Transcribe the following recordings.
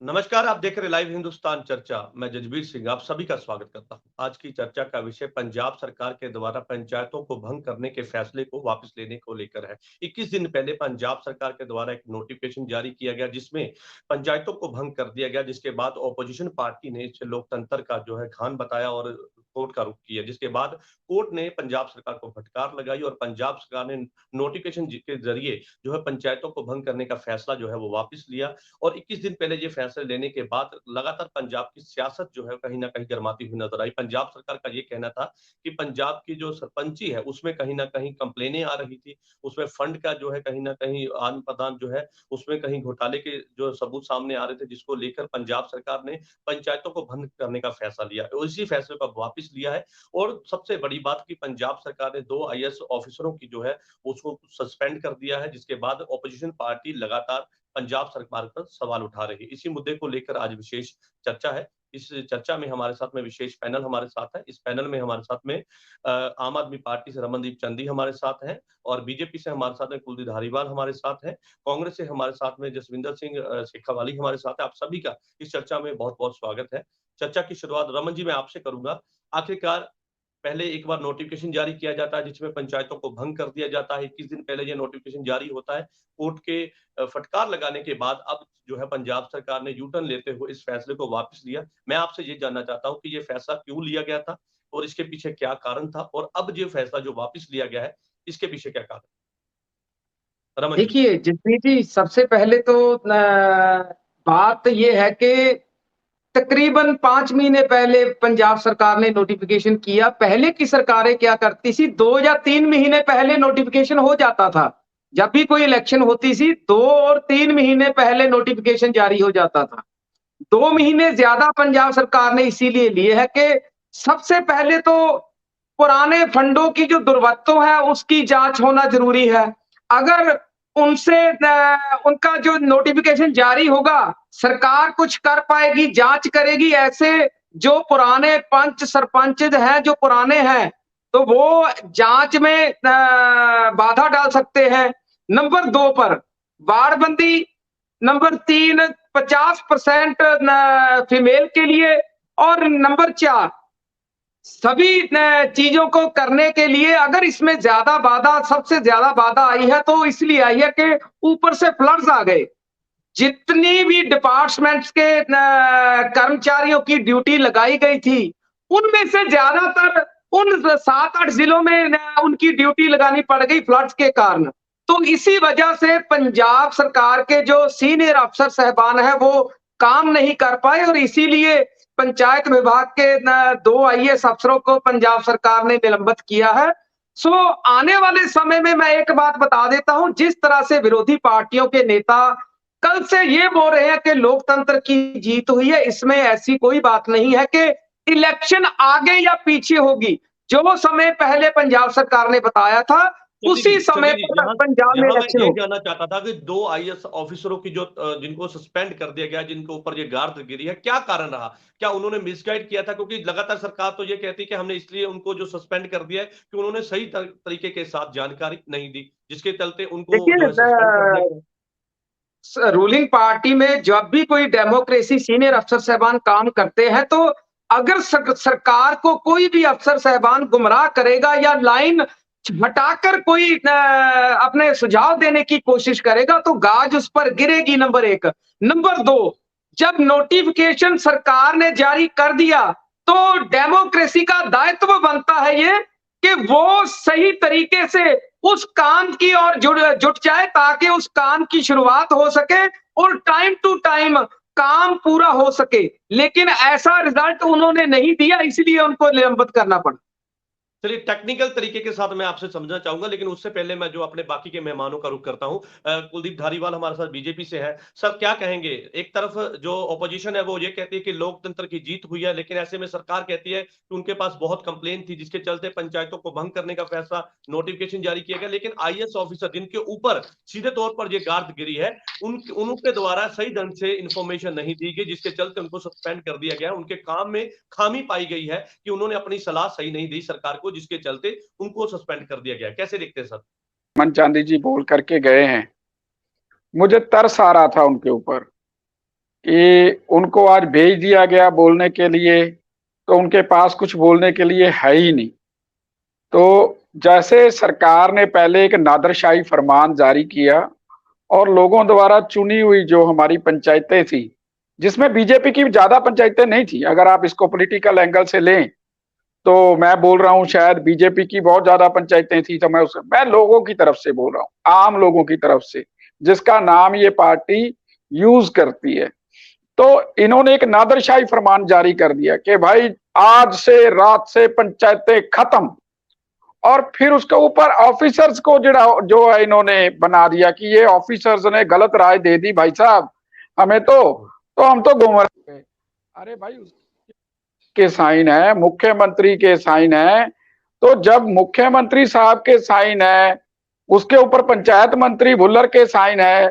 नमस्कार, आप देख रहे लाइव हिंदुस्तान चर्चा। मैं जजबीर सिंह आप सभी का स्वागत करता हूं। आज की चर्चा का विषय पंजाब सरकार के द्वारा पंचायतों को भंग करने के फैसले को वापस लेने को लेकर है। 21 दिन पहले पंजाब सरकार के द्वारा एक नोटिफिकेशन जारी किया गया जिसमें पंचायतों को भंग कर दिया गया, जिसके बाद ऑपोजिशन पार्टी ने इसे लोकतंत्र का जो है घान बताया और कोर्ट का रुख किया, जिसके बाद कोर्ट ने पंजाब सरकार को फटकार लगाई और पंजाब सरकार ने नोटिफिकेशन के जरिए जो है पंचायतों को भंग करने का फैसला जो है वो वापस लिया। और 21 दिन पहले ये फैसले लेने के बाद लगातार पंजाब की सियासत जो है कहीं न कहीं गरमाती हुई नजर आई। पंजाब सरकार का ये कहना था कि पंजाब की जो सरपंची है उसमें कहीं न कहीं कंप्लेनें आ रही थी, उसमें फंड का जो है कहीं न कहीं आदान-प्रदान जो है उसमें कहीं घोटाले के जो सबूत सामने आ रहे थे, जिसको लेकर पंजाब सरकार ने पंचायतों को भंग करने का फैसला लिया। और इसी फैसले को अब वापस लिया है और सबसे बड़ी बात कि पंजाब सरकार ने 2 आईएएस ऑफिसरों की जो है उसको सस्पेंड कर दिया है, जिसके बाद ऑपोजिशन पार्टी लगातार पंजाब सरकार पर सवाल उठा रही है। इसी मुद्दे को लेकर आज विशेष चर्चा है। इस चर्चा में हमारे साथ में विशेष पैनल हमारे साथ है। इस पैनल में हमारे साथ में आम आदमी पार्टी से रमनदीप चंदी हमारे साथ हैं और बीजेपी से हमारे साथ में कुलदीप धारीवाल हमारे साथ हैं। कांग्रेस से हमारे साथ में जसविंदर सिंह शेखावाली हमारे साथ है। आप सभी का इस चर्चा में बहुत-बहुत स्वागत है। चर्चा की शुरुआत रमन जी मैं आपसे करूँगा। आखिरकार पहले एक बार नोटिफिकेशन जारी किया जाता है जिसमें पंचायतों को भंग कर दिया जाता है। 21 दिन पहले ये नोटिफिकेशन जारी होता है। कोर्ट के फटकार लगाने के बाद अब जो है पंजाब सरकार ने यू टर्न लेते हुए इस फैसले को वापस लिया। मैं आपसे ये जानना चाहता हूँ कि ये फैसला क्यों लिया गया था और इसके पीछे क्या कारण था और अब ये फैसला जो वापस लिया गया है, इसके पीछे क्या कारण? रमन जी। देखिए जसवीर जी, सबसे पहले तो बात ये है कि तकरीबन 5 महीने पहले पंजाब सरकार ने नोटिफिकेशन किया। पहले की सरकारें क्या करती थी, 2 या 3 महीने पहले नोटिफिकेशन हो जाता था। जब भी कोई इलेक्शन होती थी 2 और 3 महीने पहले नोटिफिकेशन जारी हो जाता था। 2 महीने ज्यादा पंजाब सरकार ने इसीलिए लिए है कि सबसे पहले तो पुराने फंडों की जो दुर्वरतों है उसकी जांच होना जरूरी है। अगर उनसे उनका जो नोटिफिकेशन जारी होगा, सरकार कुछ कर पाएगी, जांच करेगी, ऐसे जो पुराने पंच सरपंच हैं जो पुराने हैं तो वो जांच में बाधा डाल सकते हैं। नंबर 2 पर वार्डबंदी, नंबर 3 50% फीमेल के लिए और नंबर 4 सभी चीजों को करने के लिए अगर इसमें ज्यादा बाधा सबसे ज्यादा बाधा आई है तो इसलिए आई है कि ऊपर से फ्लड्स आ गए। जितनी भी डिपार्टमेंट्स के कर्मचारियों की ड्यूटी लगाई गई थी उनमें से ज्यादातर उन 7-8 जिलों में उनकी ड्यूटी लगानी पड़ गई फ्लड्स के कारण। तो इसी वजह से पंजाब सरकार के जो सीनियर अफसर साहबान है वो काम नहीं कर पाए और इसीलिए पंचायत विभाग के 2 आईएएस अफसरों को पंजाब सरकार ने निलंबित किया है। सो आने वाले समय में मैं एक बात बता देता हूं, जिस तरह से विरोधी पार्टियों के नेता कल से ये बोल रहे हैं कि लोकतंत्र की जीत हुई है, इसमें ऐसी कोई बात नहीं है कि इलेक्शन आगे या पीछे होगी। जो समय पहले पंजाब सरकार ने बताया था उसी समय चलिए जी, पर पंजाब में यहाँ मैं इलेक्शन ये होगा। जानना चाहता था कि 2 आईएएस ऑफिसरों की जो जिनको सस्पेंड कर दिया गया, जिनके ऊपर ये गार्ड गिरी है, क्या कारण रहा? क्या उन्होंने मिसगाइड किया था? क्योंकि लगातार सरकार तो ये कहती है कि हमने इसलिए उनको जो सस्पेंड कर दिया है कि उन्होंने सही तरीके के साथ जानकारी नहीं दी, जिसके चलते उनको जो देखिए है सस्पेंड कर दिया गया। रूलिंग पार्टी में जब भी कोई डेमोक्रेसी सीनियर अफसर साहबान काम करते हैं तो अगर सरकार को कोई भी अफसर साहबान गुमराह करेगा या लाइन हटाकर कोई अपने सुझाव देने की कोशिश करेगा तो गाज उस पर गिरेगी। नंबर 1। नंबर 2, जब नोटिफिकेशन सरकार ने जारी कर दिया तो डेमोक्रेसी का दायित्व बनता है ये कि वो सही तरीके से उस काम की ओर जुट जाए ताकि उस काम की शुरुआत हो सके और टाइम टू टाइम काम पूरा हो सके। लेकिन ऐसा रिजल्ट उन्होंने नहीं दिया, इसलिए उनको निलंबित करना पड़ा। चलिए टेक्निकल तरीके के साथ मैं आपसे समझना चाहूंगा, लेकिन उससे पहले मैं जो अपने बाकी के मेहमानों का रुख करता हूं। कुलदीप धारीवाल हमारे साथ बीजेपी से है। सर क्या कहेंगे? एक तरफ जो ऑपोजिशन है वो ये कहती है कि लोकतंत्र की जीत हुई है, लेकिन ऐसे में सरकार कहती है कि उनके पास बहुत कंप्लेन थी जिसके चलते पंचायतों को भंग करने का फैसला नोटिफिकेशन जारी किया गया। लेकिन आईएएस ऑफिसर जिनके ऊपर सीधे तौर पर ये गार्ड गिरी है, उनके द्वारा सही ढंग से इंफॉर्मेशन नहीं दी गई, जिसके चलते उनको सस्पेंड कर दिया गया। उनके काम में खामी पाई गई है कि उन्होंने अपनी सलाह सही नहीं दी सरकार को, जिसके चलते उनको सस्पेंड कर दिया गया। कैसे देखते हैं सर? मन चांदी जी बोल करके गए हैं। मुझे तरस आ रहा था उनके ऊपर कि उनको आज भेज दिया गया बोलने के लिए, तो उनके पास कुछ बोलने के लिए है ही नहीं। तो जैसे सरकार ने पहले एक नादरशाही फरमान जारी किया और लोगों द्वारा चुनी हुई जो हमारी पंचायतें थी, जिसमें बीजेपी की ज्यादा पंचायतें नहीं थी, अगर आप इसको पॉलिटिकल एंगल से लें तो मैं बोल रहा हूं शायद बीजेपी की बहुत ज्यादा पंचायतें थी, तो मैं लोगों की तरफ से बोल रहा हूं, आम लोगों की तरफ से, जिसका नाम ये पार्टी यूज करती है। तो इन्होंने एक नादरशाही फरमान जारी कर दिया कि भाई आज से रात से पंचायतें खत्म, और फिर उसके ऊपर ऑफिसर्स को जो है इन्होंने बना दिया कि ये ऑफिसर्स ने गलत राय दे दी भाई साहब हमें, तो हम तो गुमराह हो गए। अरे भाई के साइन है, मुख्यमंत्री के साइन है, तो जब मुख्यमंत्री साहब के साइन है, उसके ऊपर पंचायत मंत्री भुल्लर के साइन है,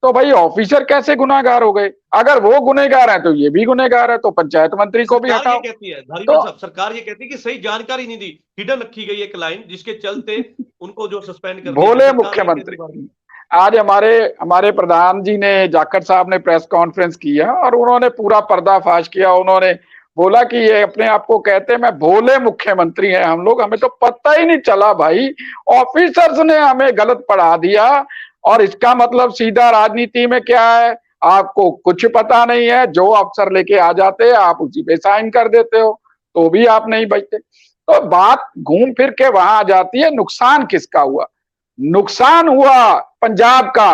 तो भाई ऑफिसर कैसे गुनाहगार हो गए? अगर वो गुनहगार है तो ये भी गुनहगार है, तो पंचायत मंत्री को भी सरकार हटाओ। ये कहती है तो साहब, सरकार ये कहती है कि सही जानकारी नहीं दी, हिडन रखी गई एक लाइन जिसके चलते उनको जो सस्पेंड कर दिया भोले सरकार ये मुख्यमंत्री, कहती आज हमारे हमारे प्रधान जी ने, जाखड़ साहब ने प्रेस कॉन्फ्रेंस किया और उन्होंने पूरा पर्दाफाश किया। उन्होंने बोला कि ये अपने आप को कहते हैं मैं भोले मुख्यमंत्री हैं हम लोग, हमें तो पता ही नहीं चला भाई, ऑफिसर्स ने हमें गलत पढ़ा दिया। और इसका मतलब सीधा राजनीति में क्या है, आपको कुछ पता नहीं है, जो अफसर लेके आ जाते हैं आप उसी पे साइन कर देते हो, तो भी आप नहीं बचते। तो बात घूम फिर के वहां आ जाती है, नुकसान किसका हुआ? नुकसान हुआ पंजाब का।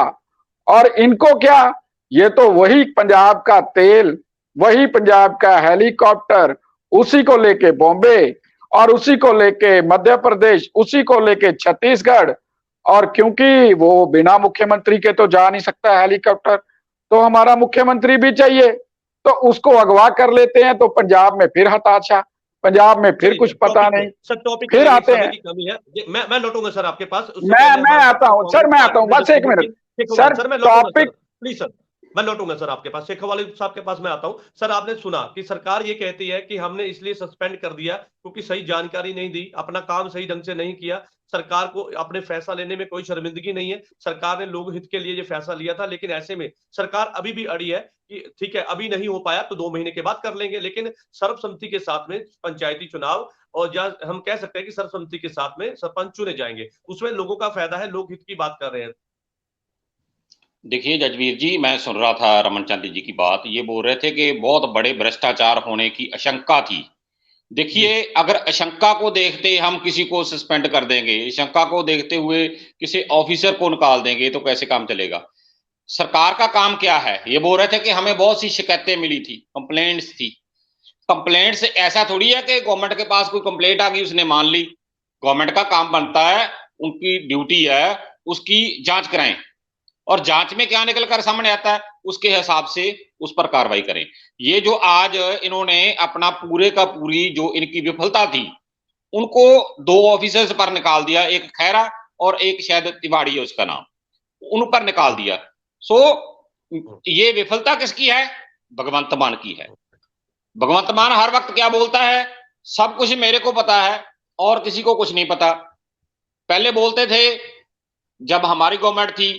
और इनको क्या, ये तो वही पंजाब का तेल, वही पंजाब का हेलीकॉप्टर, उसी को लेके बॉम्बे, और उसी को लेके मध्य प्रदेश, उसी को लेके छत्तीसगढ़। और क्योंकि वो बिना मुख्यमंत्री के तो जा नहीं सकता हेलीकॉप्टर, तो हमारा मुख्यमंत्री भी चाहिए, तो उसको अगवा कर लेते हैं, तो पंजाब में फिर हताशा, पंजाब में फिर कुछ पता नहीं, सर टॉपिक फिर आते समय हैं। की कमी है, मैं लौटूंगा सर आपके पास, उससे मैं पहले हमारे आता हूं सर, मैं आता हूं, बस एक मिनट सर, सर मैं लौटूंगा सर, टॉपिक। प्लीज सर मैं लौटूंगा सर आपके पास, शेख वाले साहब के पास मैं आता हूं। सर आपने सुना कि सरकार ये कहती है कि हमने इसलिए सस्पेंड कर दिया क्योंकि सही जानकारी नहीं दी, अपना काम सही ढंग से नहीं किया, सरकार को अपने फैसला लेने में कोई शर्मिंदगी नहीं है, सरकार ने लोक हित के लिए ये फैसला लिया था। लेकिन ऐसे में सरकार अभी भी अड़ी है कि ठीक है अभी नहीं हो पाया तो 2 महीने के बाद कर लेंगे, लेकिन सर्वसम्मति के साथ में पंचायती चुनाव, और जहां हम कह सकते हैं कि सर्वसम्मति के साथ में सरपंच चुने जाएंगे, उसमें लोगों का फायदा है, लोक हित की बात कर रहे हैं। देखिए जजवीर जी, मैं सुन रहा था रमन चांदी जी की बात, ये बोल रहे थे कि बहुत बड़े भ्रष्टाचार होने की आशंका थी। देखिए अगर आशंका को देखते हम किसी को सस्पेंड कर देंगे, आशंका को देखते हुए किसी ऑफिसर को निकाल देंगे, तो कैसे काम चलेगा? सरकार का काम क्या है? ये बोल रहे थे कि हमें बहुत सी शिकायतें मिली थी, कंप्लेंट्स थी। कंप्लेंट्स ऐसा थोड़ी है कि गवर्नमेंट के पास कोई कंप्लेंट आ गई उसने मान ली। गवर्नमेंट का काम बनता है, उनकी ड्यूटी है उसकी जांच कराएं, और जांच में क्या निकल कर सामने आता है उसके हिसाब से उस पर कार्रवाई करें। ये जो आज इन्होंने अपना पूरे का पूरी जो इनकी विफलता थी, उनको 2 ऑफिसर्स पर निकाल दिया, एक खैरा और एक शायद तिवाड़ी है उसका नाम, उन पर निकाल दिया। सो ये विफलता किसकी है? भगवंत मान की है। भगवंत मान हर वक्त क्या बोलता है, सब कुछ मेरे को पता है और किसी को कुछ नहीं पता। पहले बोलते थे जब हमारी गवर्नमेंट थी,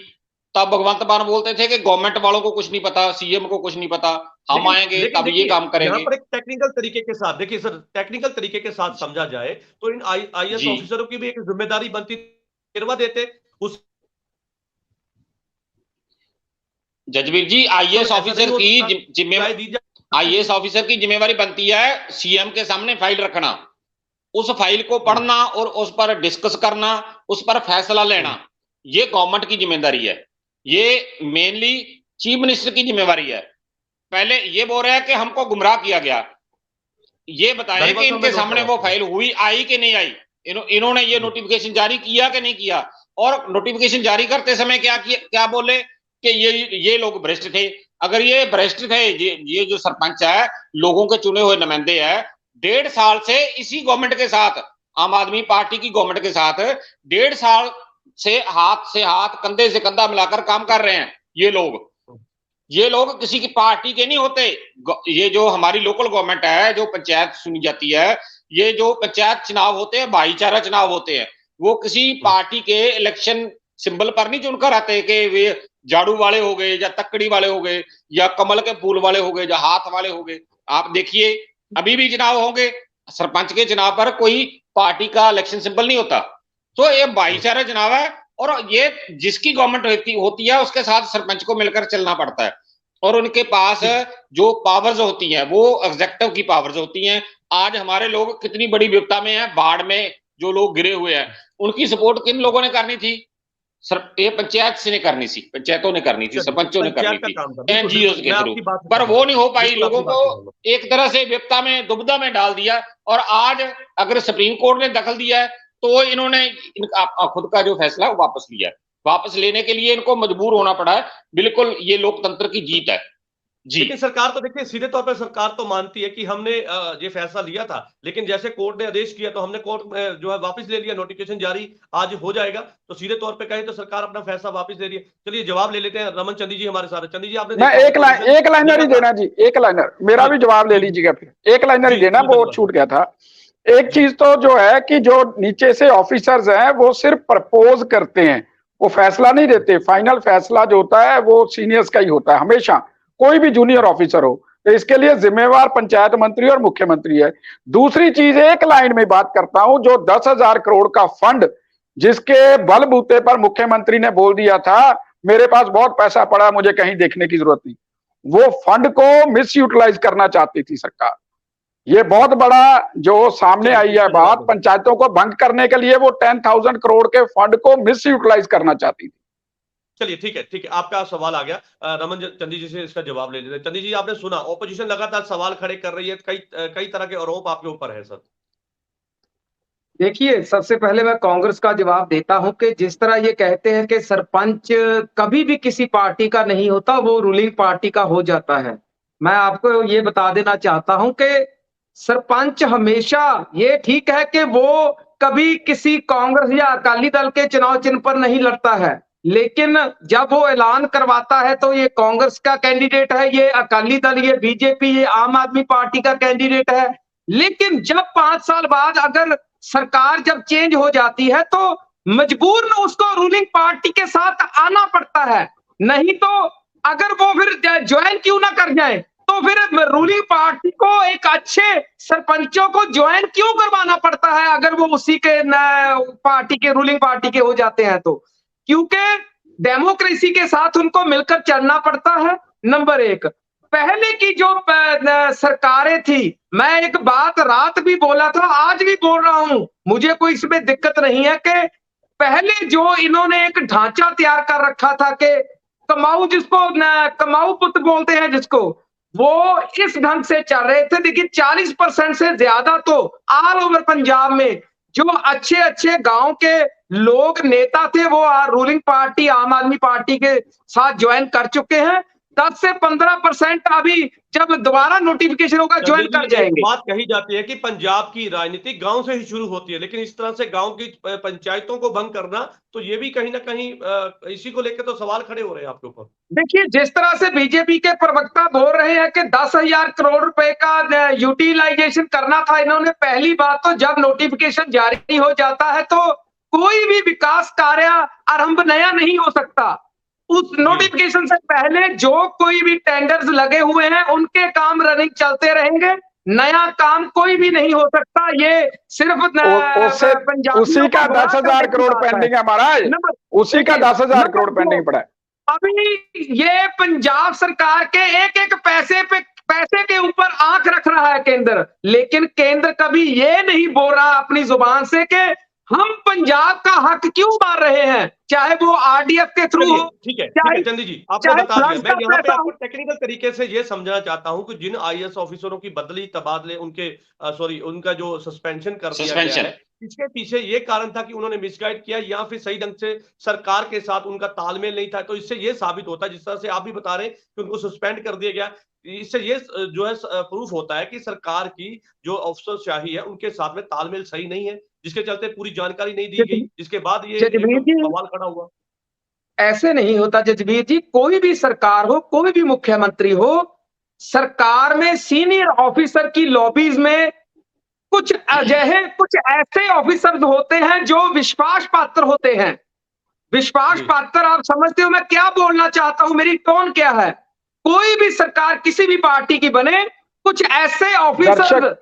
तब भगवंत मान बोलते थे कि गवर्नमेंट वालों को कुछ नहीं पता, सीएम को कुछ नहीं पता, हम आएंगे तब ये काम करेंगे। यहाँ पर एक टेक्निकल तरीके के साथ देखिए सर, टेक्निकल तरीके के साथ समझा जाए तो इन आईएएस ऑफिसरों की भी एक जिम्मेदारी बनती, गिरवा देते उस। जजवीर जी, आईएएस ऑफिसर की जिम्मेवारी बनती है सीएम के सामने फाइल रखना, उस फाइल को पढ़ना और उस पर डिस्कस करना, उस पर फैसला लेना, ये गवर्नमेंट की जिम्मेदारी है। ये मेनली चीफ मिनिस्टर की जिम्मेवारी है। पहले ये बोल रहे हैं कि हमको गुमराह किया गया, ये बताएं कि इनके सामने वो फाइल हुई, आई कि नहीं आई, इन्होंने ये नोटिफिकेशन जारी किया कि नहीं किया, और नोटिफिकेशन जारी करते समय क्या बोले कि ये लोग भ्रष्ट थे। अगर ये भ्रष्ट थे, ये जो सरपंच है लोगों के चुने हुए नुमाइंदे हैं, 1.5 साल से इसी गवर्नमेंट के साथ, आम आदमी पार्टी की गवर्नमेंट के साथ 1.5 साल से हाथ कंधे से कंधा मिलाकर काम कर रहे हैं। ये लोग किसी की पार्टी के नहीं होते। ये जो हमारी लोकल गवर्नमेंट है, जो पंचायत सुनी जाती है, ये जो पंचायत चुनाव होते हैं भाईचारा चुनाव होते हैं, वो किसी पार्टी के इलेक्शन सिंबल पर नहीं चुनकर आते कि वे झाड़ू वाले हो गए या तकड़ी वाले हो गए या कमल के फूल वाले हो गए या हाथ वाले हो गए। आप देखिए अभी भी चुनाव होंगे, सरपंच के चुनाव पर कोई पार्टी का इलेक्शन सिंबल नहीं होता। तो ये भाईचारा चुनाव है और ये जिसकी गवर्नमेंट होती है उसके साथ सरपंच को मिलकर चलना पड़ता है और उनके पास जो पावर्स होती हैं वो एग्जेक्टिव की पावर्स होती हैं। आज हमारे लोग कितनी बड़ी विपदा में है, बाढ़ में जो लोग गिरे हुए हैं, उनकी सपोर्ट किन लोगों ने करनी थी? ये पंचायत से ने करनी थी, पंचायतों ने करनी थी, सरपंचों ने करनी थी, एनजीओ के थ्रू, पर वो नहीं हो पाई। लोगों को एक तरह से विपदा में, दुविधा में डाल दिया। और आज अगर सुप्रीम कोर्ट ने दखल दिया है तो इन्होंने खुद का जो फैसला वापस लिया है। वापस लेने के लिए इनको मजबूर होना पड़ा है। बिल्कुल ये लोकतंत्र की जीत है जी। लेकिन सरकार तो देखिए सीधे तौर पर सरकार तो मानती है कि हमने ये फैसला लिया था, लेकिन जैसे कोर्ट ने आदेश किया तो हमने कोर्ट में जो है वापस ले लिया, नोटिफिकेशन जारी आज हो जाएगा। तो सीधे तौर पे कहें तो सरकार अपना फैसला वापस ले रही है। चलिए जवाब ले लेते हैं, रमन चंदी जी हमारे साथ। चंदी जी आपने मैं एक लाइनर ही देना जी, एक लाइनर मेरा भी जवाब ले लीजिएगा, फिर एक लाइनर ही देना, वो छूट गया था। एक चीज तो जो है कि जो नीचे से ऑफिसर्स हैं वो सिर्फ प्रपोज करते हैं, वो फैसला नहीं देते। फाइनल फैसला जो होता है वो सीनियर्स का ही होता है हमेशा, कोई भी जूनियर ऑफिसर हो। तो इसके लिए जिम्मेवार पंचायत मंत्री और मुख्यमंत्री है। दूसरी चीज, एक लाइन में बात करता हूं, जो 10,000 करोड़ का फंड जिसके बलबूते पर मुख्यमंत्री ने बोल दिया था मेरे पास बहुत पैसा पड़ा, मुझे कहीं देखने की जरूरत नहीं, वो फंड को मिस यूटिलाइज करना चाहती थी सरकार। ये बहुत बड़ा जो सामने आई है बात, पंचायतों को भंग करने के लिए वो 10,000 करोड़ के फंड को मिस यूटिलाइज करना चाहती थी। चलिए ठीक है, आपका सवाल आ गया। रमन चंदी जी से इसका जवाब ले लेते हैं। चंदी जी आपने सुना, ऑपोजिशन लगातार सवाल खड़े कर रही है, कई तरह के आरोप आपके ऊपर है सर। देखिए, सबसे पहले मैं कांग्रेस का जवाब देता हूं कि जिस तरह ये कहते हैं कि सरपंच कभी भी किसी पार्टी का नहीं होता, वो रूलिंग पार्टी का हो जाता है। मैं आपको ये बता देना चाहता हूं कि सरपंच हमेशा, ये ठीक है कि वो कभी किसी कांग्रेस या अकाली दल के चुनाव चिन्ह पर नहीं लड़ता है, लेकिन जब वो ऐलान करवाता है तो ये कांग्रेस का कैंडिडेट है, ये अकाली दल, ये बीजेपी, ये आम आदमी पार्टी का कैंडिडेट है। लेकिन जब 5 साल बाद अगर सरकार जब चेंज हो जाती है तो मजबूरन उसको रूलिंग पार्टी के साथ आना पड़ता है। नहीं तो अगर वो फिर ज्वाइन क्यों ना कर जाए, तो फिर रूलिंग पार्टी को एक अच्छे सरपंचों को ज्वाइन क्यों करवाना पड़ता है अगर वो उसी के पार्टी के, रूलिंग पार्टी के हो जाते हैं तो? क्योंकि डेमोक्रेसी के साथ उनको मिलकर चलना पड़ता है। नंबर एक, पहले की जो सरकारें थी, मैं एक बात रात भी बोला था, आज भी बोल रहा हूं, मुझे कोई इसमें दिक्कत नहीं है कि पहले जो इन्होंने एक ढांचा तैयार कर रखा था कि कमाऊ, जिसको कमाऊ पुत्र बोलते हैं जिसको, वो इस ढंग से चल रहे थे। देखिए 40% से ज्यादा तो ऑल ओवर पंजाब में जो अच्छे अच्छे गांव के लोग, नेता थे, वो रूलिंग पार्टी आम आदमी पार्टी के साथ ज्वाइन कर चुके हैं। 10 से 15% अभी जब दोबारा नोटिफिकेशन होगा ज्वाइन कर जाएंगे। बात कही जाती है कि पंजाब की राजनीति गांव से ही शुरू होती है, लेकिन इस तरह से गांव की पंचायतों को भंग करना, तो ये भी कहीं ना कहीं इसी को लेकर तो सवाल खड़े हो रहे हैं आपके ऊपर। देखिए, जिस तरह से बीजेपी के प्रवक्ता बोल रहे हैं कि 10,000 करोड़ रुपए का यूटिलाइजेशन करना था इन्होंने, पहली बात तो जब नोटिफिकेशन जारी हो जाता है तो कोई भी विकास कार्य आरंभ नया नहीं हो सकता। उस नोटिफिकेशन से पहले जो कोई भी टेंडर्स लगे हुए हैं उनके काम रनिंग चलते रहेंगे, नया काम कोई भी नहीं हो सकता। ये सिर्फ उसी का 10,000 करोड़ पेंडिंग है महाराज, उसी का 10,000 करोड़ पेंडिंग पड़ा है। अभी ये पंजाब सरकार के एक एक पैसे के ऊपर आंख रख रहा है केंद्र, लेकिन केंद्र कभी ये नहीं बोल रहा अपनी जुबान से कि हम पंजाब का हक क्यों मार रहे हैं, चाहे वो आरडीएफ के थ्रू हो। ठीक है चंदी जी, आपने बता दिया। मैं यहाँ पे आपको टेक्निकल तरीके से ये समझाना चाहता हूँ कि जिन आईएएस ऑफिसरों की बदली, तबादले, उनका जो सस्पेंशन कर दिया गया है, इसके पीछे ये कारण था कि उन्होंने मिसगाइड किया या फिर सही ढंग से सरकार के साथ उनका तालमेल नहीं था। तो इससे ये साबित होता है, जिस तरह से आप भी बता रहे हैं कि उनको सस्पेंड कर दिया गया, इससे ये जो है प्रूफ होता है कि सरकार की जो अफसरशाही है उनके साथ में तालमेल सही नहीं है, जिसके चलते पूरी जानकारी नहीं दी गई, जिसके बाद ये सवाल खड़ा हुआ। ऐसे नहीं होता जजबीर जी, कोई भी सरकार हो, कोई भी मुख्यमंत्री हो, सरकार में सीनियर ऑफिसर की लॉबीज में कुछ ऐसे ऑफिसर होते हैं जो विश्वास पात्र होते हैं। विश्वास जी। पात्र, आप समझते हो मैं क्या बोलना चाहता हूं, मेरी टोन क्या है। कोई भी सरकार किसी भी पार्टी की बने, कुछ ऐसे ऑफिसर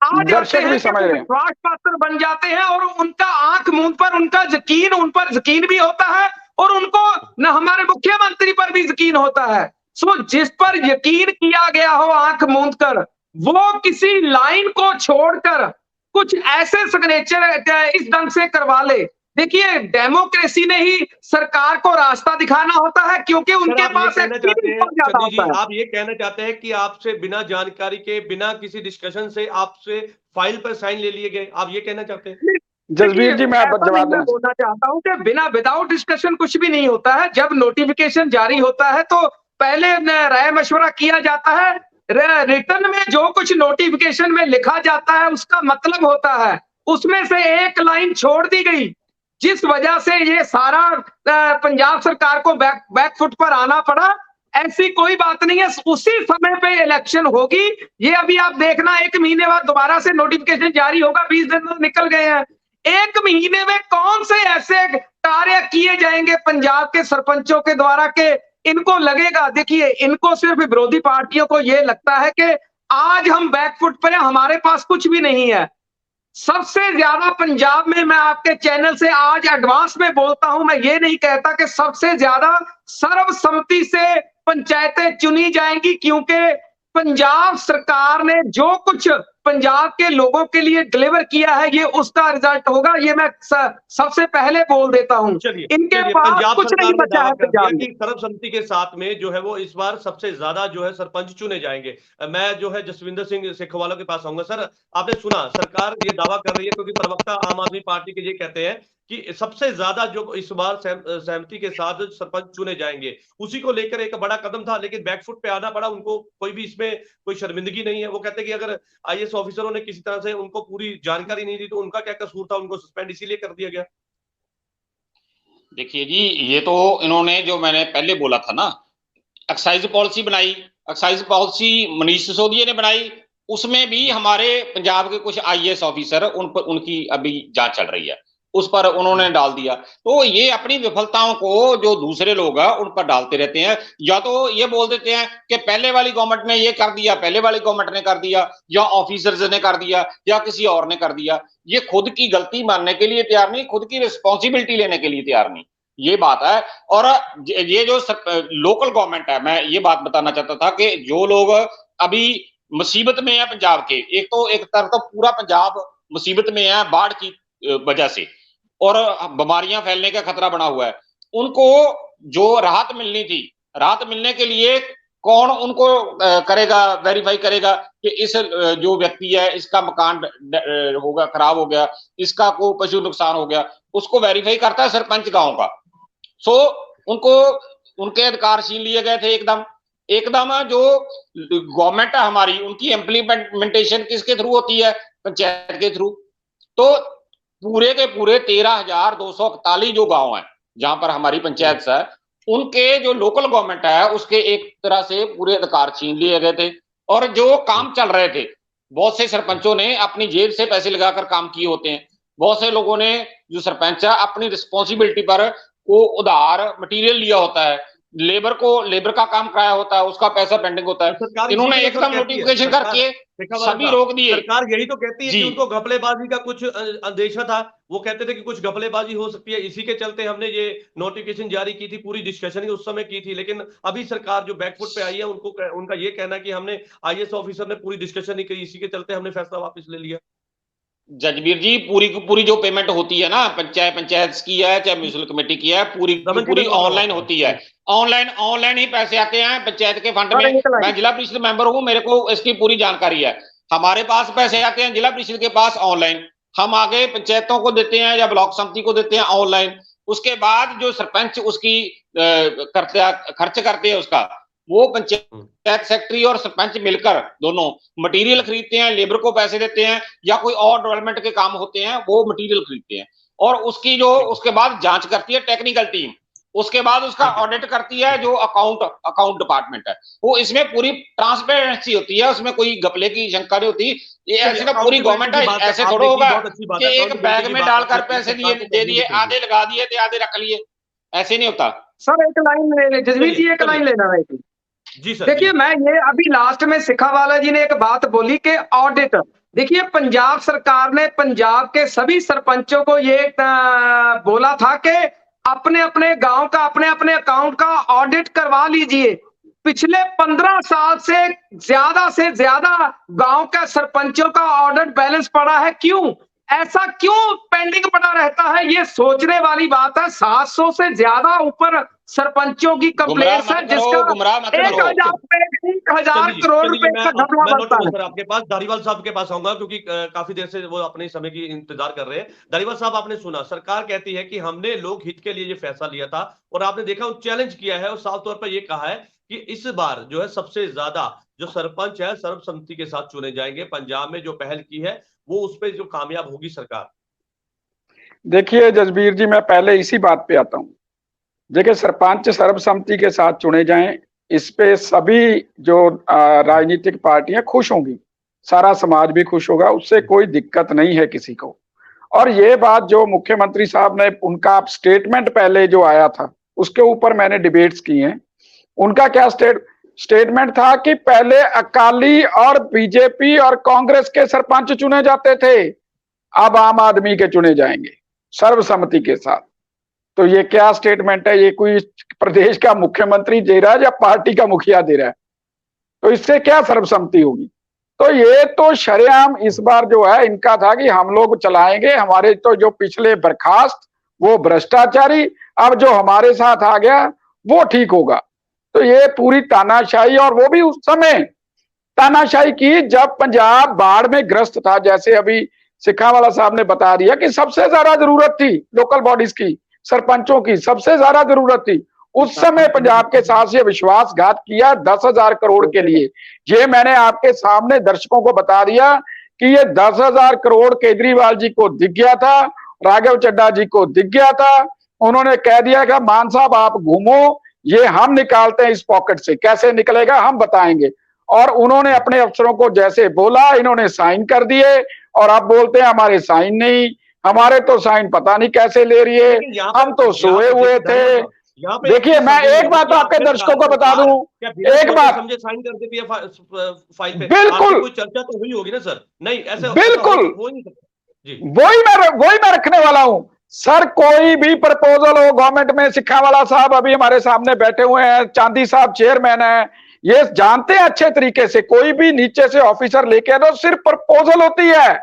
आ जाते दर्शक हैं भी कि समझ वो रहे हैं। विश्वास पात्र बन जाते हैं और उनका आंख मूंद पर उनका यकीन, उन पर यकीन भी होता है और उनको न हमारे मुख्यमंत्री पर भी यकीन होता है। सो जिस पर यकीन किया गया हो आंख मूंद कर, वो किसी लाइन को छोड़कर कुछ ऐसे सिग्नेचर इस ढंग से करवा ले। देखिए, डेमोक्रेसी ने ही सरकार को रास्ता दिखाना होता है, क्योंकि सर, उनके आप ये पास कहना चाहते एक्सपीरियंस हैं, बहुत ज्यादा चंदी जी, होता है। आप ये कहना चाहते हैं कि आपसे बिना जानकारी के, बिना किसी डिस्कशन से आपसे फाइल पर साइन ले लिए गए, आप ये कहना चाहते हैं? देखिए, जसबीर जी, मैं ऐसा नहीं जवाब मैं देना बोलना चाहता हूं कि बिना विदाउट डिस्कशन कुछ भी नहीं होता है। जब नोटिफिकेशन जारी होता है तो पहले राय मशवरा किया जाता है। रिटर्न में जो कुछ नोटिफिकेशन में लिखा जाता है उसका मतलब होता है, उसमें से एक लाइन छोड़ दी गई, जिस वजह से ये सारा पंजाब सरकार को बैकफुट पर आना पड़ा। ऐसी कोई बात नहीं है, उसी समय पे इलेक्शन होगी। ये अभी आप देखना, 1 महीने बाद दोबारा से नोटिफिकेशन जारी होगा, 20 दिन तो निकल गए हैं। 1 महीने में कौन से ऐसे कार्य किए जाएंगे पंजाब के सरपंचों के द्वारा के इनको लगेगा। देखिए, इनको सिर्फ विरोधी पार्टियों को ये लगता है कि आज हम बैकफुट पर हैं, हमारे पास कुछ भी नहीं है। सबसे ज्यादा पंजाब में, मैं आपके चैनल से आज एडवांस में बोलता हूं, मैं ये नहीं कहता कि सबसे ज्यादा सर्वसम्मति से पंचायतें चुनी जाएंगी, क्योंकि पंजाब सरकार ने जो कुछ पंजाब के लोगों के लिए डिलीवर किया है, ये उसका रिजल्ट होगा। ये मैं सबसे पहले बोल देता हूं। चलिए, इनके चलिए, पास पंजाब कुछ नहीं सरकार ने बचा दावा है कर दिया पंजाब में। कि सर्वसम्मति के साथ में जो है वो इस बार सबसे ज्यादा जो है सरपंच चुने जाएंगे। मैं जो है जसविंदर सिंह सिखवाला के पास आऊंगा। सर, आपने सुना, सरकार ये दावा कर रही है, क्योंकि प्रवक्ता आम आदमी पार्टी के ये कहते हैं कि सबसे ज्यादा जो इस बार सहमति के साथ सरपंच चुने जाएंगे, उसी को लेकर एक बड़ा कदम था, लेकिन बैकफुट पे आना पड़ा उनको। कोई भी इसमें कोई शर्मिंदगी नहीं है। वो कहते हैं कि अगर आईएएस ऑफिसरों ने किसी तरह से उनको पूरी जानकारी नहीं दी तो उनका क्या कसूर था, उनको सस्पेंड इसीलिए कर दिया गया। देखिए जी, ये तो इन्होंने जो मैंने पहले बोला था ना, एक्साइज पॉलिसी बनाई, एक्साइज पॉलिसी मनीष सिसोदिया ने बनाई, उसमें भी हमारे पंजाब के कुछ आईएएस ऑफिसर उन पर उनकी अभी जांच चल रही है, उस पर उन्होंने डाल दिया। तो ये अपनी विफलताओं को जो दूसरे लोग हैं उन पर डालते रहते हैं, या तो ये बोल देते हैं कि पहले वाली गवर्नमेंट ने ये कर दिया, पहले वाली गवर्नमेंट ने कर दिया, या ऑफिसर्स ने कर दिया, या किसी और ने कर दिया। ये खुद की गलती मानने के लिए तैयार नहीं, खुद की रिस्पॉन्सिबिलिटी लेने के लिए तैयार नहीं, ये बात है। और ये जो लोकल गवर्नमेंट है, मैं ये बात बताना चाहता था कि जो लोग अभी मुसीबत में है पंजाब के, एक तरफ तो पूरा पंजाब मुसीबत में है बाढ़ की वजह से, और बीमारियां फैलने का खतरा बना हुआ है। उनको जो राहत मिलनी थी, राहत मिलने के लिए कौन उनको करेगा, वेरीफाई करेगा कि इस जो व्यक्ति है इसका मकान होगा, खराब हो गया, इसका कोई पशु नुकसान हो गया, उसको वेरीफाई करता है सरपंच गांव का। सो उनको उनके अधिकार छीन लिए गए थे एकदम। जो गवर्नमेंट है हमारी, उनकी इम्प्लीमेंटेशन किसके थ्रू होती है? पंचायत के थ्रू। तो पूरे के पूरे 13,241 जो गांव हैं जहां पर हमारी पंचायत है, उनके जो लोकल गवर्नमेंट है उसके एक तरह से पूरे अधिकार छीन लिए गए थे। और जो काम चल रहे थे, बहुत से सरपंचों ने अपनी जेब से पैसे लगाकर काम किए होते हैं। बहुत से लोगों ने, जो सरपंच है, अपनी रिस्पॉन्सिबिलिटी पर को उधार मटेरियल लिया होता है, लेबर का काम कराया होता है, उसका पैसा पेंडिंग होता है। इन्होंने एकदम नोटिफिकेशन करके सभी रोक दिए। सरकार यही तो कहती है जी। कि उनको घपलेबाजी का कुछ अंदेशा था। वो कहते थे कि कुछ घपलेबाजी हो सकती है, इसी के चलते हमने ये नोटिफिकेशन जारी की थी। पूरी डिस्कशन ही उस समय की थी, लेकिन अभी सरकार जो बैकफुट पे आई है, उनका ये कहना है कि हमने आईएएस ऑफिसर ने पूरी डिस्कशन नहीं की, इसी के चलते हमने फैसला वापस ले लिया। जजबीर जी, पूरी की पूरी जो पेमेंट होती है ना, पंचायत की है चाहे म्यूनिसिपल कमेटी की है, पूरी ऑनलाइन होती है। ऑनलाइन ही पैसे आते हैं पंचायत के फंड में। मैं जिला परिषद मेंबर हूं, मेरे को इसकी पूरी जानकारी है। हमारे पास पैसे आते हैं जिला परिषद के पास ऑनलाइन, हम आगे पंचायतों को देते हैं या ब्लॉक समिति को देते हैं ऑनलाइन। उसके बाद जो सरपंच उसकी खर्च करते हैं उसका, वो पंचायत सेक्रेटरी और सरपंच मिलकर दोनों मटेरियल खरीदते हैं, लेबर को पैसे देते हैं, या कोई और डेवलपमेंट के काम होते हैं वो मटेरियल खरीदते हैं। और उसकी जो उसके बाद जांच करती है टेक्निकल टीम, उसके बाद उसका ऑडिट करती है जो अकाउंट डिपार्टमेंट है। वो इसमें पूरी ट्रांसपेरेंसी होती है, उसमें कोई घपले की शंका नहीं होती। ये ऐसे ना पूरी गवर्नमेंट है, ऐसे थोड़ा होगा कि एक बैग में डालकर पैसे दे दिए, आधे लगा दिए थे, आधे रख लिए। ऐसे नहीं होता। सर एक लाइन ले जसवीर जी, एक लाइन लेना है। जी सर। देखिए मैं ये अभी लास्ट में सिखावाला जी ने एक बात बोली कि ऑडिट, देखिए पंजाब सरकार ने पंजाब के सभी सरपंचों को ये बोला था कि अपने अपने गांव का अपने अपने अकाउंट का ऑडिट करवा लीजिए। पिछले 15 साल से ज्यादा गांव का सरपंचों का ऑडिट बैलेंस पड़ा है। क्यों ऐसा क्यों पेंडिंग पड़ा रहता है, ये सोचने वाली बात है। 700 से ज्यादा ऊपर सरपंचों की कंप्लेंट्स है, जिसका 1,000 करोड़ रुपए का घपला बनता है। सर आपके पास धारीवाल साहब के पास आऊंगा, क्योंकि काफी देर से वो अपने समय की इंतजार कर रहे हैं। धारीवाल साहब, आपने सुना सरकार कहती है कि हमने लोक हित के लिए ये फैसला लिया था, और आपने देखा चैलेंज किया है और साफ तौर पर ये कहा है कि इस बार जो है सबसे ज्यादा जो सरपंच है सर्वसम्मति के साथ चुने जाएंगे। पंजाब में जो पहल की है वो उस पर जो कामयाब होगी सरकार। देखिए जसबीर जी, मैं पहले इसी बात पे आता हूँ। देखिए सरपंच सर्वसम्मति के साथ चुने जाएं, इस पे सभी जो राजनीतिक पार्टियां खुश होंगी, सारा समाज भी खुश होगा, उससे कोई दिक्कत नहीं है किसी को। और ये बात जो मुख्यमंत्री साहब ने उनका स्टेटमेंट पहले जो आया था उसके ऊपर मैंने डिबेट्स की हैं। उनका क्या स्टेटमेंट था कि पहले अकाली और बीजेपी और कांग्रेस के सरपंच चुने जाते थे, अब आम आदमी के चुने जाएंगे सर्वसम्मति के साथ। तो ये क्या स्टेटमेंट है? ये कोई प्रदेश का मुख्यमंत्री दे रहा है या पार्टी का मुखिया दे रहा है? तो इससे क्या सर्वसम्मति होगी? तो ये तो शरेआम इस बार जो है इनका था कि हम लोग चलाएंगे, हमारे तो जो पिछले बर्खास्त वो भ्रष्टाचारी अब जो हमारे साथ आ गया वो ठीक होगा। तो ये पूरी तानाशाही, और वो भी उस समय तानाशाही की जब पंजाब बाढ़ में ग्रस्त था। जैसे अभी सिखावाला साहब ने बता दिया कि सबसे ज्यादा जरूरत थी लोकल बॉडीज की, सरपंचों की सबसे ज्यादा जरूरत थी। उस समय पंजाब के साथ ये विश्वासघात किया 10,000 करोड़ के लिए। ये मैंने आपके सामने दर्शकों को बता दिया कि ये 10,000 करोड़ केजरीवाल जी को दिख गया था, राघव चड्ढा जी को दिख गया था। उन्होंने कह दिया कि मान साहब आप घूमो, ये हम निकालते हैं इस पॉकेट से, कैसे निकलेगा हम बताएंगे। और उन्होंने अपने अफसरों को जैसे बोला, इन्होंने साइन कर दिए, और अब बोलते हैं हमारे साइन नहीं, हमारे तो साइन पता नहीं कैसे ले रही है, हम तो सोए हुए थे। देखिए मैं एक बात आपके दर्शकों को बता दूं, एक बात समझे साइन कर देती है फाइल पे, बिल्कुल कोई चर्चा तो हुई होगी ना सर? नहीं ऐसे बिल्कुल हो नहीं सकता जी। वही मैं रखने वाला हूं सर। कोई भी प्रपोजल हो गवर्नमेंट में, सिखावाला साहब अभी हमारे सामने बैठे हुए हैं, चांदी साहब चेयरमैन है, ये जानते हैं अच्छे तरीके से, कोई भी नीचे से ऑफिसर लेके तो सिर्फ प्रपोजल होती है।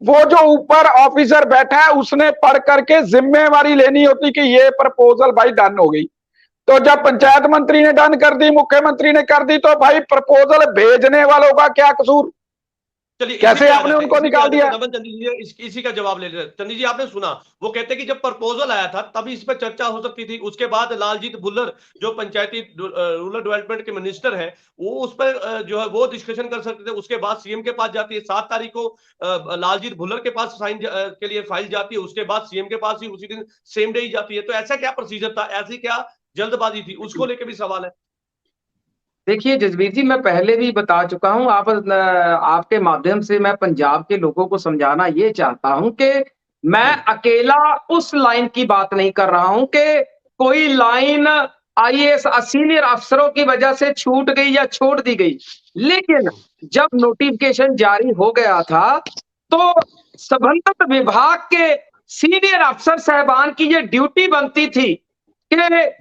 वो जो ऊपर ऑफिसर बैठा है उसने पढ़ करके जिम्मेवारी लेनी होती कि ये प्रपोजल भाई डन हो गई। तो जब पंचायत मंत्री ने डन कर दी, मुख्यमंत्री ने कर दी, तो भाई प्रपोजल भेजने वालों का क्या कसूर? चलिए कैसे आपने उनको निकाल दिया? चंदी जी इसी का जवाब ले रहे। चंदी जी आपने सुना, वो कहते कि जब प्रपोजल आया था तभी इस पर चर्चा हो सकती थी। उसके बाद लालजीत भुल्लर जो पंचायती रूरल डेवलपमेंट के मिनिस्टर हैं, वो उस पर जो है वो डिस्कशन कर सकते थे। उसके बाद सीएम के पास जाती है, 7 तारीख को लालजीत भुल्लर के पास साइन के लिए फाइल जाती है, उसके बाद सीएम के पास ही उसी दिन सेम डे ही जाती है। तो ऐसा क्या प्रोसीजर था, ऐसी क्या जल्दबाजी थी, उसको लेकर भी सवाल है। देखिए जसबीर जी, मैं पहले भी बता चुका हूं, आपके माध्यम से मैं पंजाब के लोगों को समझाना ये चाहता हूं कि मैं अकेला उस लाइन की बात नहीं कर रहा हूं कि कोई लाइन आईएएस सीनियर अफसरों की वजह से छूट गई या छोड़ दी गई। लेकिन जब नोटिफिकेशन जारी हो गया था तो संबंधित विभाग के सीनियर अफसर साहबान की ये ड्यूटी बनती थी कि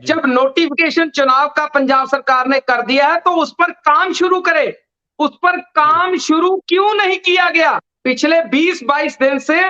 जब नोटिफिकेशन चुनाव का पंजाब सरकार ने कर दिया है तो उस पर काम शुरू करे। उस पर काम शुरू क्यों नहीं किया गया पिछले 20-22 दिन से?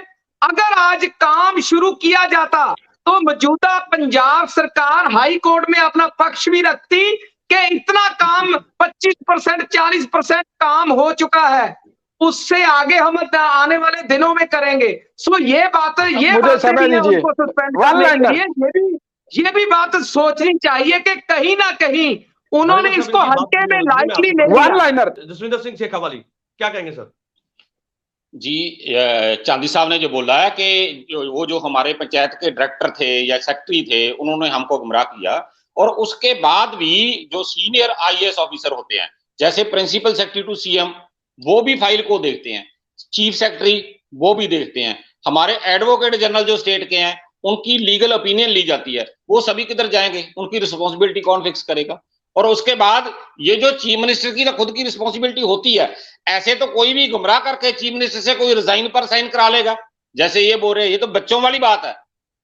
अगर आज काम शुरू किया जाता तो मौजूदा पंजाब सरकार हाई कोर्ट में अपना पक्ष भी रखती कि इतना काम 25% 40% काम हो चुका है, उससे आगे हम आने वाले दिनों में करेंगे। सो ये बात उनको सस्पेंड करने के लिए ये भी बात सोचनी चाहिए कि कहीं ना कहीं उन्होंने इसको हल्के में लाइटली ले लिया। जसविंदर सिंह शेखावाली क्या कहेंगे सर? जी, चांदी साहब ने जो बोला है कि वो जो हमारे पंचायत के डायरेक्टर थे या सेक्रेटरी थे, उन्होंने हमको गुमराह किया, और उसके बाद भी जो सीनियर आईएएस ऑफिसर होते हैं, जैसे प्रिंसिपल सेक्रेटरी टू सीएम, वो भी फाइल को देखते हैं, चीफ सेक्रेटरी वो भी देखते हैं, हमारे एडवोकेट जनरल जो स्टेट के हैं उनकी लीगल ओपिनियन ली जाती है, वो सभी किधर जाएंगे? उनकी रिस्पॉन्सिबिलिटी कौन फिक्स करेगा? और उसके बाद ये जो चीफ मिनिस्टर की खुद की रिस्पॉन्सिबिलिटी होती है, ऐसे तो कोई भी गुमराह करके चीफ मिनिस्टर से कोई रिजाइन पर साइन करा लेगा। जैसे ये बोल रहे हैं, ये तो बच्चों वाली बात है,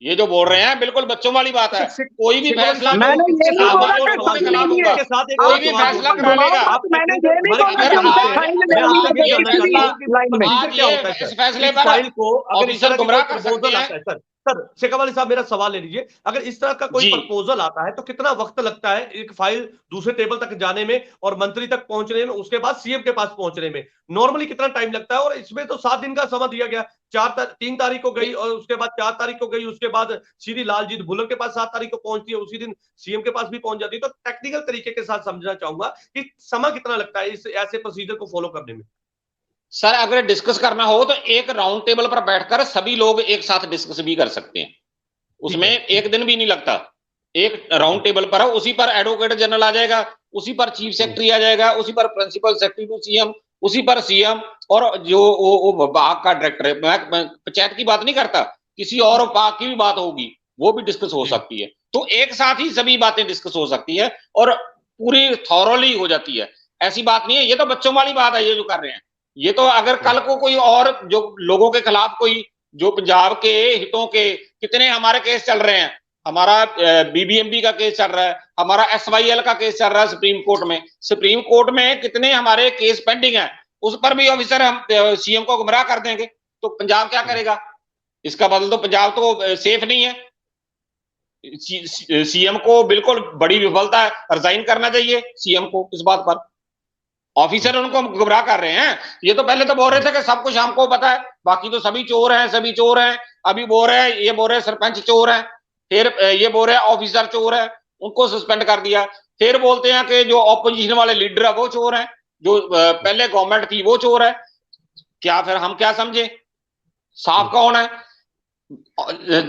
ये जो बोल रहे हैं बिल्कुल बच्चों वाली बात है। कोई भी फैसला मैंने ये नहीं बोला कि के साइन खिलाफ नहीं होगा, है। कोई भी फैसला करा लेगा। मैंने ये नहीं बोला कि उनसे साइन नहीं है लाइन में। आज ये इस फैसले पर फाइल को अगर इस ऑफिसर तरह का गुमराह कोई कर सकते प्रपोजल हैं। आता है सर शेखावत अली साहब मेरा सवाल ले लीजिए, अगर इस तरह का कोई जी। प्रपोजल आता है तो कितना वक्त लगता है एक फाइल दूसरे टेबल तक जाने में और मंत्री तक पहुंचने में, उसके बाद सीएम के पास पहुंचने में नॉर्मली कितना टाइम लगता है? और इसमें तो 7 दिन का समय दिया गया, 3 तारीख को गई और उसके बाद 4 तारीख को गई, उसके बाद सीधी लालजीत भुल्लर के पास 7 तारीख को पहुंचती है, उसी दिन सीएम के पास भी पहुंच जाती है। तो टेक्निकल तरीके के साथ समझना चाहूंगा कि समय कितना लगता है इस ऐसे प्रोसीजर को फॉलो करने में? सर अगर डिस्कस करना हो तो एक राउंड टेबल पर बैठकर सभी लोग एक साथ डिस्कस भी कर सकते हैं, उसमें एक दिन भी नहीं लगता। एक राउंड टेबल पर है, उसी पर एडवोकेट जनरल आ जाएगा, उसी पर चीफ सेक्रेटरी आ जाएगा, उसी पर प्रिंसिपल सेक्रेटरी टू सीएम, उसी पर सीएम और जो वो विभाग का डायरेक्टर है। मैं पंचायत की बात नहीं करता, किसी और विभाग की भी बात होगी वो भी डिस्कस हो सकती है। तो एक साथ ही सभी बातें डिस्कस हो सकती है और पूरी थॉरोली हो जाती है। ऐसी बात नहीं है, ये तो बच्चों वाली बात है ये जो कर रहे हैं। ये तो अगर कल को कोई और जो लोगों के खिलाफ कोई जो पंजाब के हितों के कितने हमारे केस चल रहे हैं, हमारा बीबीएमबी का केस चल रहा है, हमारा एसवाईएल का केस चल रहा है सुप्रीम कोर्ट में कितने हमारे केस पेंडिंग है, उस पर भी ऑफिसर हम सीएम को गुमराह कर देंगे तो पंजाब क्या करेगा? इसका मतलब तो पंजाब तो सेफ नहीं है। सीएम को बिल्कुल बड़ी विफलता है, रिजाइन करना चाहिए सीएम को इस बात पर। ऑफिसर उनको गुमराह कर रहे हैं। ये तो पहले तो बोल रहे थे कि सब कुछ हमको पता है, बाकी तो सभी चोर हैं। अभी बोल रहे हैं, ये बोल रहे हैं सरपंच चोर है, फिर ये बोल रहे हैं ऑफिसर चोर है, उनको सस्पेंड कर दिया। फिर बोलते हैं कि जो ऑपोजिशन वाले लीडर है वो चोर है, जो पहले गवर्नमेंट थी वो चोर है। क्या फिर हम क्या समझे? साफ कौन है?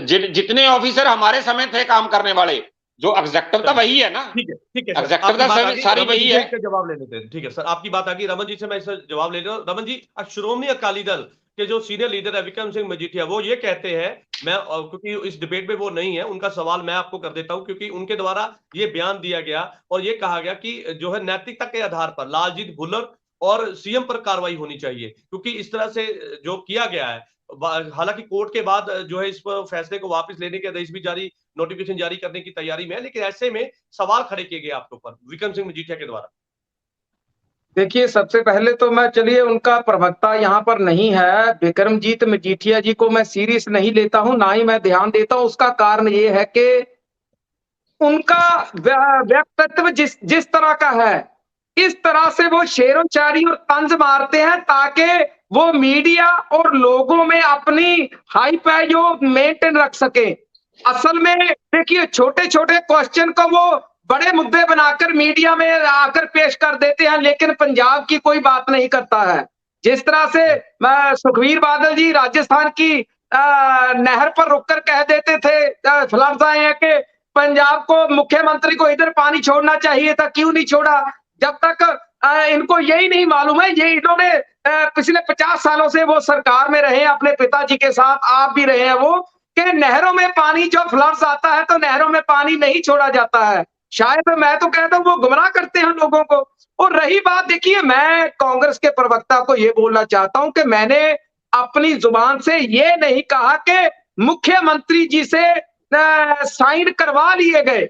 जितने ऑफिसर हमारे समय थे काम करने वाले, जो एग्जेक्टिव था वही है ना। ठीक है एग्जेक्टिव का सारी वही है। जवाब ले लेते हैं। ठीक है सर, आपकी बात आ गई। रमन जी से मैं इसका जवाब ले रहा हूँ। रमन जी, श्रोमणी अकाली दल के जो सीनियर लीडर है विक्रम सिंह मजीठिया, वो ये कहते हैं, मैं क्योंकि इस डिबेट में वो नहीं है, उनका सवाल मैं आपको कर देता हूं, क्योंकि उनके द्वारा ये बयान दिया गया और ये कहा गया कि जो है नैतिकता के आधार पर लालजीत भुल्लर और सीएम पर कार्रवाई होनी चाहिए, क्योंकि इस तरह से जो किया गया है, हालांकि कोर्ट के बाद जो है इस फैसले को वापस लेने के आदेश भी जारी, नोटिफिकेशन जारी करने की तैयारी में है, लेकिन ऐसे में सवाल खड़े किए गए आपके ऊपर विक्रम सिंह मजीठिया के द्वारा। देखिए, सबसे पहले तो मैं, चलिए, उनका प्रवक्ता यहाँ पर नहीं है, विक्रमजीत मजीठिया जी को मैं सीरियस नहीं लेता हूँ, ना ही मैं ध्यान देता हूँ। उसका कारण ये है कि उनका व्यक्तित्व जिस तरह का है, इस तरह से वो शेरोचारी और तंज मारते हैं ताकि वो मीडिया और लोगों में अपनी हाइप है जो मेंटेन रख सके। असल में देखिए, छोटे छोटे क्वेश्चन को वो बड़े मुद्दे बनाकर मीडिया में आकर पेश कर देते हैं, लेकिन पंजाब की कोई बात नहीं करता है। जिस तरह से सुखबीर बादल जी राजस्थान की नहर पर रुककर कह देते थे, फलाफसाए हैं कि पंजाब को, मुख्यमंत्री को इधर पानी छोड़ना चाहिए था, क्यों नहीं छोड़ा? जब तक इनको यही नहीं मालूम है, ये इन्होंने पिछले 50 सालों से वो सरकार में रहे, अपने पिताजी के साथ आप भी रहे हैं, वो कि नहरों में पानी जो फ्लड्स आता है तो नहरों में पानी नहीं छोड़ा जाता है। शायद मैं तो कहता हूं वो गुमराह करते हैं लोगों को। और रही बात, देखिए, मैं कांग्रेस के प्रवक्ता को ये बोलना चाहता हूं कि मैंने अपनी जुबान से ये नहीं कहा कि मुख्यमंत्री जी से साइन करवा लिए गए।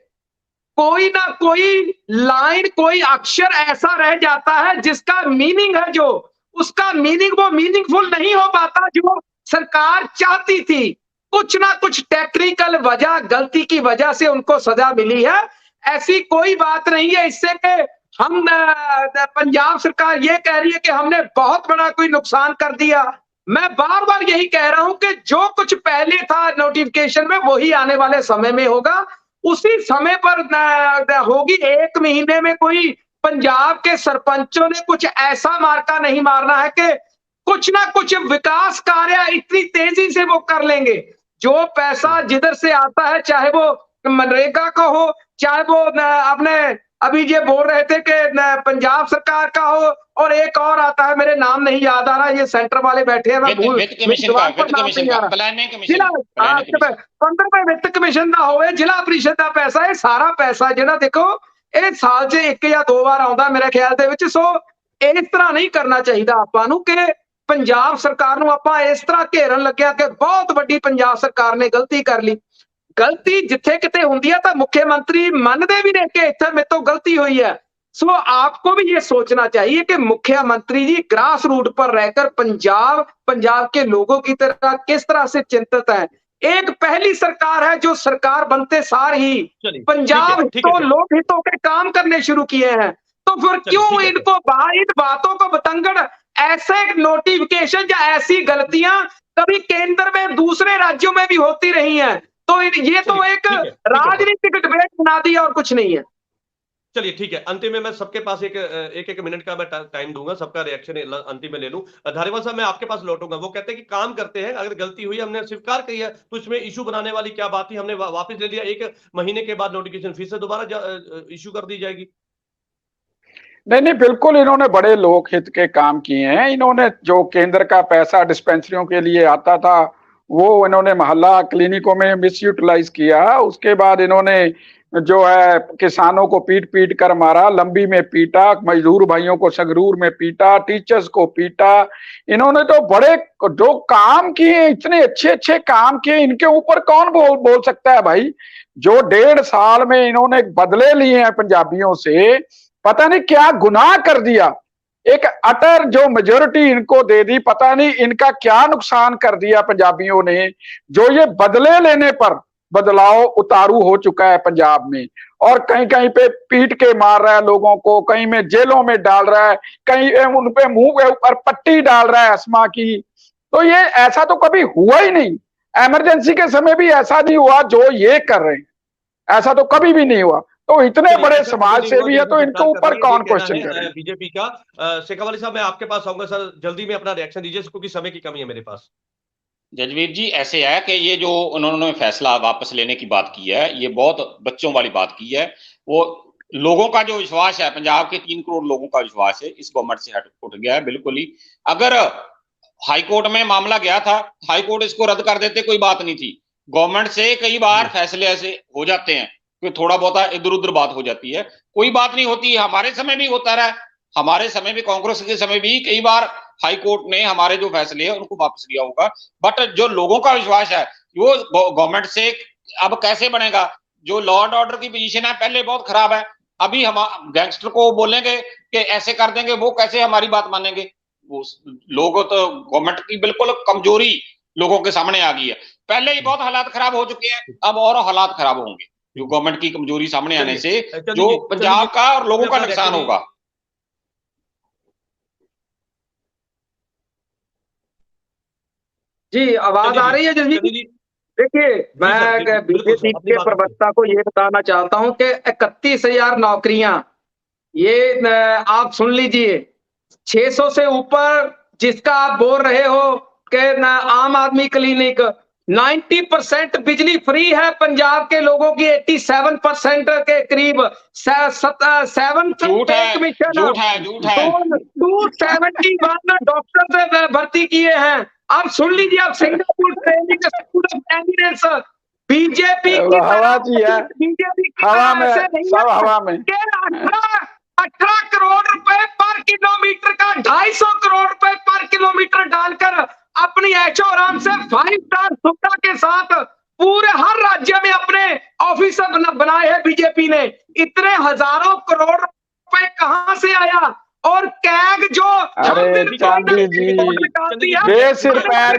कोई ना कोई लाइन, कोई अक्षर ऐसा रह जाता है जिसका मीनिंग है, जो उसका मीनिंग वो मीनिंगफुल नहीं हो पाता जो सरकार चाहती थी। कुछ ना कुछ टेक्निकल वजह, गलती की वजह से उनको सजा मिली है। ऐसी कोई बात नहीं है इससे कि हम, पंजाब सरकार ये कह रही है कि हमने बहुत बड़ा कोई नुकसान कर दिया। मैं बार बार यही कह रहा हूं कि जो कुछ पहले था नोटिफिकेशन में वही आने वाले समय में होगा, उसी समय पर होगी। 1 महीने में कोई पंजाब के सरपंचों ने कुछ ऐसा मार्का नहीं मारना है कि कुछ ना कुछ विकास कार्य इतनी तेजी से वो कर लेंगे। जो पैसा जिधर से आता है, चाहे वो मनरेगा का हो, चाहे वो अपने अभी ये बोल रहे थे कि पंजाब सरकार का हो, और एक और आता है, मेरे नाम नहीं याद आ रहा, ये सेंटर वाले बैठे हैं, मैं भूल, वित्त कमीशन का, दिमाग पर नाम नहीं आ रहा। प्लानिंग कमीशन, जिला 15 वित्त कमीशन का होवे, जिला परिषद का पैसा, ये सारा पैसा ਜਿਹੜਾ देखो ਇਹ ਸਾਲ 'ਚ 1 ਜਾਂ 2 ਵਾਰ ਆਉਂਦਾ ਮੇਰੇ ਖਿਆਲ ਦੇ ਵਿੱਚ। ਸੋ ਇਸ ਤਰ੍ਹਾਂ ਨਹੀਂ ਕਰਨਾ ਚਾਹੀਦਾ ਆਪਾਂ ਨੂੰ ਕਿ ਪੰਜਾਬ ਸਰਕਾਰ ਨੂੰ ਆਪਾਂ ਇਸ ਤਰ੍ਹਾਂ ਘੇਰਨ ਲੱਗਿਆ ਕਿ ਬਹੁਤ ਵੱਡੀ ਪੰਜਾਬ ਸਰਕਾਰ ਨੇ ਗਲਤੀ ਕਰ ਲਈ। गलती जिथे किते होंदी है तो मुख्यमंत्री मानते भी ने कि इत्थे मेरे तो गलती हुई है। सो आपको भी ये सोचना चाहिए कि मुख्यमंत्री जी ग्रास रूट पर रहकर पंजाब के लोगों की तरह किस तरह से चिंतित है। एक पहली सरकार है जो सरकार बनते सार ही पंजाब तो लोक हितों के काम करने शुरू किए हैं, तो फिर क्यों इनको इन बातों को बतंगड़ ऐसे नोटिफिकेशन या ऐसी गलतियां कभी केंद्र में दूसरे राज्यों में भी होती रही हैं, तो ये तो एक राजनीतिक डिबेट बना दिया और कुछ नहीं है। चलिए ठीक है, अंतिम में मैं सबके पास एक मिनट का मैं टाइम दूंगा, सबका रिएक्शन अंतिम में ले लूं। धारीवाल साहब मैं आपके पास लौटूंगा। वो कहते हैं कि काम करते हैं, अगर गलती हुई हमने स्वीकार की है तो इसमें इशू बनाने वाली क्या बात थी, हमने वापस ले लिया, 1 महीने के बाद नोटिफिकेशन फिर से दोबारा इशू कर दी जाएगी। नहीं, बिल्कुल इन्होंने बड़े लोकहित के काम किए हैं। इन्होंने जो केंद्र का पैसा डिस्पेंसरियों के लिए आता था वो इन्होंने मोहल्ला क्लिनिकों में मिसयूटिलाइज किया। उसके बाद इन्होंने जो है किसानों को पीट पीट कर मारा, लंबी में पीटा, मजदूर भाइयों को संगरूर में पीटा, टीचर्स को पीटा। इन्होंने तो बड़े जो काम किए, इतने अच्छे अच्छे काम किए, इनके ऊपर कौन बोल सकता है भाई। जो 1.5 साल में इन्होंने बदले लिए हैं पंजाबियों से, पता नहीं क्या गुनाह कर दिया। एक अटर जो मेजोरिटी इनको दे दी, पता नहीं इनका क्या नुकसान कर दिया पंजाबियों ने, जो ये बदले लेने पर बदलाव उतारू हो चुका है पंजाब में। और कहीं कहीं पे पीट के मार रहा है लोगों को, कहीं में जेलों में डाल रहा है, कहीं उन पे मुंह के ऊपर पट्टी डाल रहा है अस्मा की। तो ये ऐसा तो कभी हुआ ही नहीं। इमरजेंसी के समय भी ऐसा नहीं हुआ जो ये कर रहे हैं, ऐसा तो कभी भी नहीं हुआ। तो इतने बड़े समाज सेवी है तो इनके ऊपर कौन क्वेश्चन करे। बीजेपी का शेखावत साहब मैं आपके पास आऊंगा सर, जल्दी में अपना रिएक्शन दीजिए क्योंकि समय की कमी है मेरे पास। जजवीर जी ऐसे है कि ये जो उन्होंने फैसला वापस लेने की बात की है, ये बहुत बच्चों वाली बात की है। वो लोगों का जो विश्वास है, पंजाब के 3 करोड़ लोगों का विश्वास है इस गवर्नमेंट से उठ गया है बिल्कुल ही। अगर हाईकोर्ट में मामला गया था, हाईकोर्ट इसको रद्द कर देते कोई बात नहीं थी। गवर्नमेंट से कई बार फैसले ऐसे हो जाते हैं कि थोड़ा बहुत इधर उधर बात हो जाती है, कोई बात नहीं होती। हमारे समय भी होता रहा, हमारे समय भी, कांग्रेस के समय भी कई बार हाई कोर्ट ने हमारे जो फैसले हैं उनको वापस लिया होगा। बट जो लोगों का विश्वास है वो गवर्नमेंट से अब कैसे बनेगा। जो लॉ एंड ऑर्डर की पोजीशन है पहले बहुत खराब है, अभी हम गैंगस्टर को बोलेंगे कि ऐसे कर देंगे, वो कैसे हमारी बात मानेंगे। वो लोग तो गवर्नमेंट की बिल्कुल कमजोरी लोगों के सामने आ गई है। पहले ही बहुत हालात खराब हो चुके हैं, अब और हालात खराब होंगे जो गवर्नमेंट की कमजोरी सामने आने से, जो पंजाब का और लोगों का नुकसान होगा। जी आवाज आ रही है जल्दी। देखिए मैं बीजेपी के प्रवक्ता को ये बताना चाहता हूं कि 31,000 नौकरियां, ये आप सुन लीजिए, 600 से ऊपर जिसका आप बोल रहे हो कि आम आदमी क्लिनिक, 90% बिजली फ्री है पंजाब के लोगों की, 87% के करीब 271 डॉक्टर भर्ती किए हैं। अब सुन लीजिए, आप Singapore training school of candidates, BJP की हवा में 18 करोड़ रुपए पर किलोमीटर का 250 करोड़ रुपए पर किलोमीटर डालकर अपनी ऐशो आराम से 5 स्टार सुविधा के साथ पूरे हर राज्य में अपने ऑफिस बनाए हैं बीजेपी ने। इतने हजारों करोड़ रुपए कहां से आया। और कैग जो चांदी जी बेसिर पैर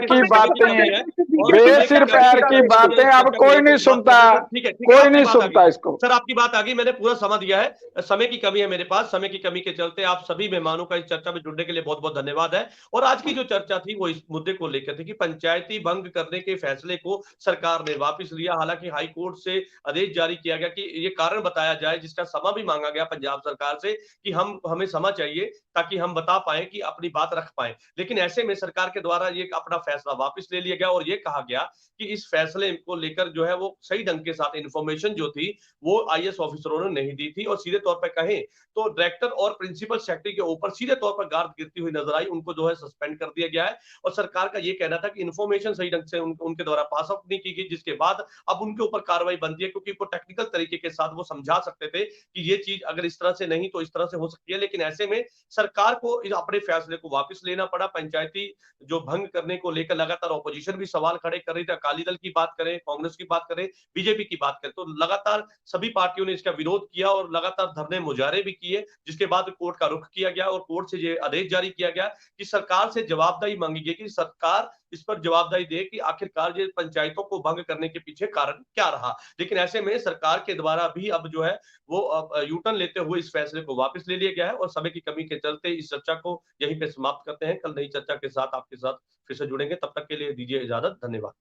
की बातें अब कोई नहीं सुनता, कोई नहीं सुनता इसको। सर आपकी बात आ गई, मैंने पूरा समय दिया है, समय की कमी है मेरे पास, समय की कमी के चलते आप सभी मेहमानों का इस चर्चा में जुड़ने के लिए बहुत बहुत धन्यवाद है। और आज की जो चर्चा थी वो इस मुद्दे को लेकर थी कि पंचायती भंग करने के फैसले को सरकार ने वापस लिया। हालांकि हाई कोर्ट से आदेश जारी किया गया कि ये कारण बताया जाए, जिसका समय भी मांगा गया पंजाब सरकार से कि हमें समय चाहिए चाहिए ताकि हम बता पाए कि अपनी बात रख पाए। लेकिन ऐसे में सरकार के द्वारा ये अपना फैसला वापस ले लिया गया और ये कहा गया कि इस फैसले को लेकर जो है वो सही ढंग के साथ इन्फॉर्मेशन जो थी वो आईएएस ऑफिसरों ने नहीं दी थी और सीधे तौर पर कहें तो डायरेक्टर और प्रिंसिपल सेक्रेटरी के ऊपर सीधे तौर पर गार्ड गिरती हुई नजर आई, उनको जो है सस्पेंड कर दिया गया है। और सरकार का ये कहना था कि इन्फॉर्मेशन सही ढंग से उनके द्वारा पास आउट नहीं की गई, जिसके बाद अब उनके ऊपर कार्रवाई बनती है, क्योंकि वो टेक्निकल तरीके के साथ वो समझा सकते थे कि ये चीज अगर इस तरह से नहीं तो इस तरह से हो सकती है। लेकिन ऐसे में सरकार को अपने फैसले को वापस लेना पड़ा। पंचायती जो भंग करने को लेकर लगातार ऑपोजिशन भी सवाल खड़े कर रही थी, अकाली दल की बात करें, कांग्रेस की बात करें, बीजेपी की बात करें, तो लगातार सभी पार्टियों ने इसका विरोध किया और लगातार धरने मुजाहरे भी किए, जिसके बाद कोर्ट का रुख किया गया और कोर्ट से ये आदेश जारी किया गया कि सरकार से जवाबदेही मांगी गई कि सरकार इस पर जवाबदेही दे कि आखिरकार ये पंचायतों को भंग करने के पीछे कारण क्या रहा। लेकिन ऐसे में सरकार के द्वारा भी अब जो है वो यू टर्न लेते हुए इस फैसले को वापस ले लिया गया है और समय की कमी के चलते इस चर्चा को यहीं पे समाप्त करते हैं। कल नई चर्चा के साथ आपके साथ फिर से जुड़ेंगे, तब तक के लिए दीजिए इजाजत। धन्यवाद।